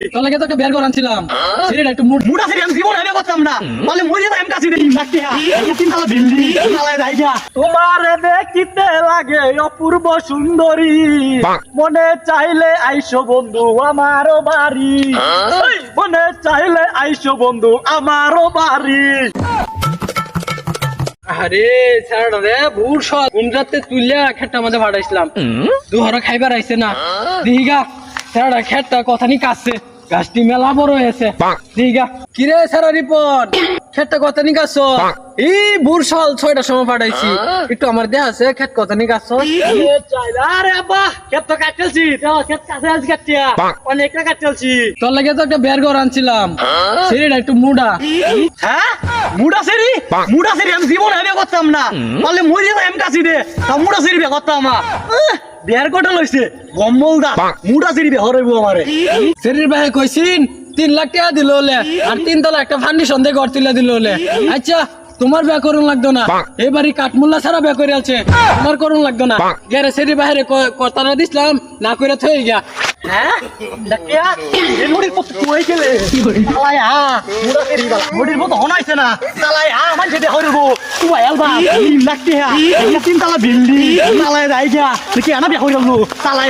তোর লাগে তো একটা বের করে আনছিলাম সেটা একটু মুড়া সেরি আমি জীবন আইবে করতাম না বলে মরে যাই আমি কাছে দেই লাগতে এই তিনতলা বিল্ডিং নালায় যাইগা তোমার দেখিতে লাগে অপূর্ব সুন্দরী মনে চাইলে আইসো বন্ধু আমারও বাড়ি মনে চাইলে আইসো বন্ধু আমারও বাড়ি। আরে স্যারটা রে ভুর সব কোন রাতে তুইলা খেটটা মধ্যে ভাড়াইছিলাম দুহারা খাইবার আইছে না দিঘা স্যারটা খেটটা কথা নি কাছে গাছটি মেলা বড় হয়েছে দিঘা কিরে স্যার রিপোর্ট খেটটা কথা নি কাছ এই ভুর সল 6টার সময় পাঠাইছি একটু আমার দেহ আছে খেট কথা নি কাছ আরে আব্বা ক্ষেত তো কাটতেছি তো ক্ষেত কাছে আজ কাটিয়া অনেকটা কাটতেছি। তোর লাগে তো একটা বের করে আনছিলাম সেটা একটু মুডা হ্যাঁ মুড়া সেরি আমি জীবন আইবে করতাম না বলে মরে যাই আমি কাছে দে তা মুড়া সেরি বে করতাম না বিয়ার কোটা লইছে গম্বল দা মুড়া সেরি বে হরাইবো আমারে। শরীর ভাই কইছিন 3 লাখ টাকা দিল হলে আর 3 তলা একটা ফাউন্ডেশন দিয়ে ঘর তুলে দিল হলে আচ্ছা তোমার বিয়া করুন লাগতো না এবারই কাঠমুল্লা ছাড়া বিয়া করে আছে তোমার করুন লাগতো না গেরে সেরি বাইরে কথাটা দিছিলাম না করে থই গিয়া। হ্যাঁ দেখিয়া এই মুড়ির পথ তুই গেলে চালাই মুড়া সেরি বালা মুড়ির পথ হনাইছে না চালাই মান যেতে হরিবো তুই আলবা লাগতে এই তিনতলা বিল্ডিং নালায় যাইগা দেখি আনা বিয়া হইলো চালাই